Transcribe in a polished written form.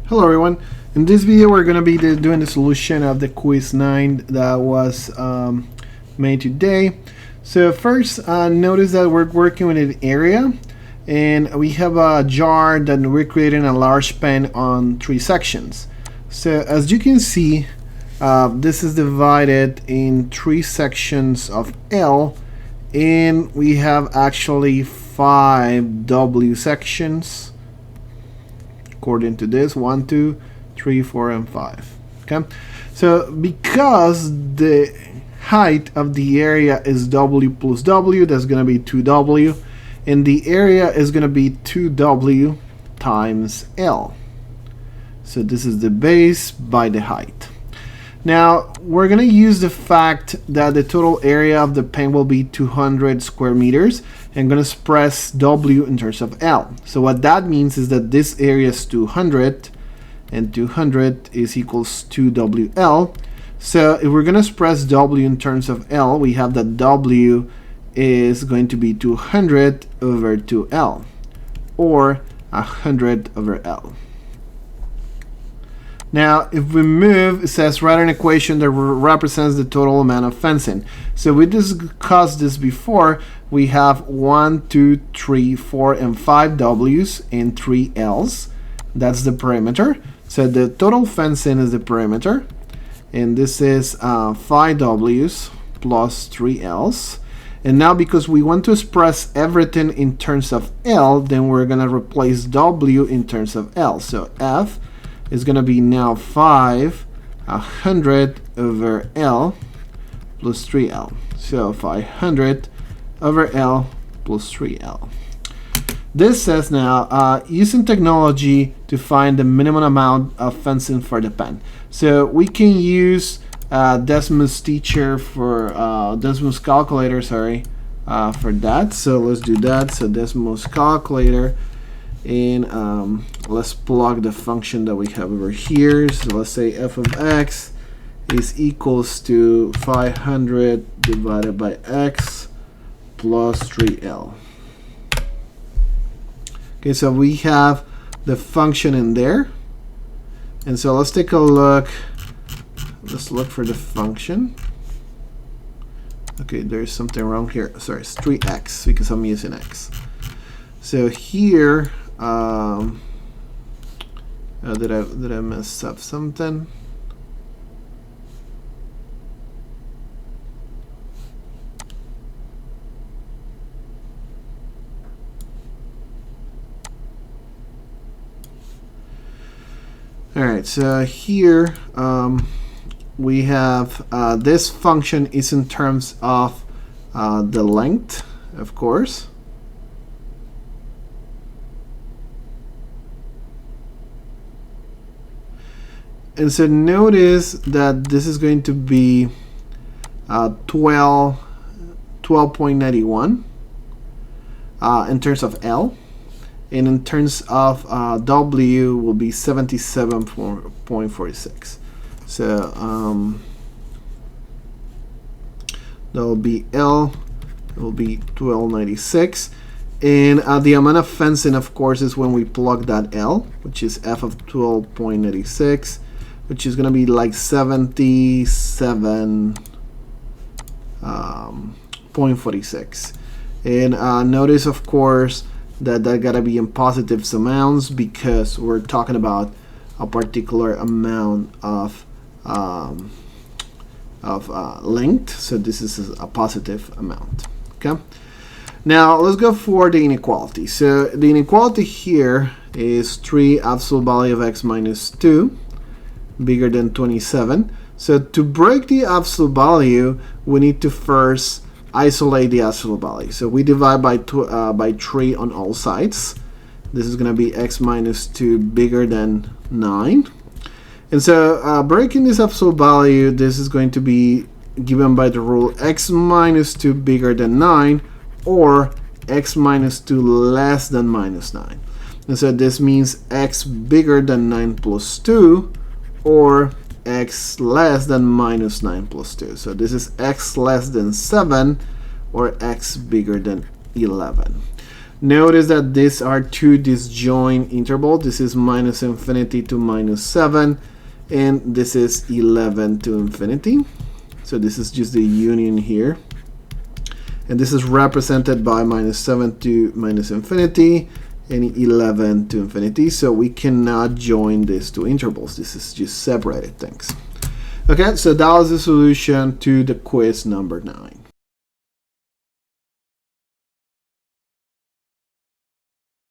Hello everyone. In this video we're going to be doing the solution of the quiz 9 that was made today. So first notice that we're working with an area and we have a jar that we're creating a large pen on 3 sections. So as you can see, this is divided in 3 sections of L, and we have actually 5 W sections according to this: 1, 2, 3, 4, and 5. Okay, so because the height of the area is W plus W, that's going to be 2W, and the area is going to be 2W times L. So this is the base by the height. Now we're going to use the fact that the total area of the pen will be 200 square meters, and going to express W in terms of L. So what that means is that this area is 200, and 200 is equals 2WL. So if we're going to express W in terms of L, we have that W is going to be 200 over 2L, or 100 over L. Now, if we move, it says write an equation that represents the total amount of fencing. So we discussed this before. We have 1, 2, 3, 4, and 5 W's and 3 L's. That's the perimeter. So the total fencing is the perimeter. And this is 5 W's plus 3 L's. And now because we want to express everything in terms of L, then we're going to replace W in terms of L. So F is going to be now 100 over L plus 3L. So 500 over L plus 3L. This says now using technology to find the minimum amount of fencing for the pen. So we can use Desmos teacher for Desmos calculator, for that. So let's do that. So Desmos calculator. And let's plug the function that we have over here. So let's say f of x is equals to 500 divided by x plus 3L. Okay, so we have the function in there. And so let's take a look. Let's look for the function. Okay, there's something wrong here. Sorry, it's 3x because I'm using x. So here, did I mess up something? All right, so here we have this function is in terms of the length, of course. And so notice that this is going to be 12.91 in terms of L, and in terms of W will be 77.46. So that will be L, it will be 1296. And the amount of fencing, of course, is when we plug that L, which is f of 12.86, which is going to be like 77.46. And notice, of course, that got to be in positive amounts because we're talking about a particular amount of length. So this is a positive amount. Okay. Now let's go for the inequality. So the inequality here is 3 absolute value of x minus 2 bigger than 27. So to break the absolute value, we need to first isolate the absolute value. So we divide by 3 on all sides. This is going to be x minus 2 bigger than 9. And so breaking this absolute value, this is going to be given by the rule x minus 2 bigger than 9, or x minus 2 less than minus 9. And so this means x bigger than 9 plus 2, or x less than minus 9 plus 2. So this is x less than 7, or x bigger than 11. Notice that these are two disjoint intervals. This is minus infinity to minus 7, and this is 11 to infinity. So this is just the union here. And this is represented by minus 7 to minus infinity and 11 to infinity. So we cannot join these two intervals. This is just separated things. Okay, so that was the solution to the quiz number 9.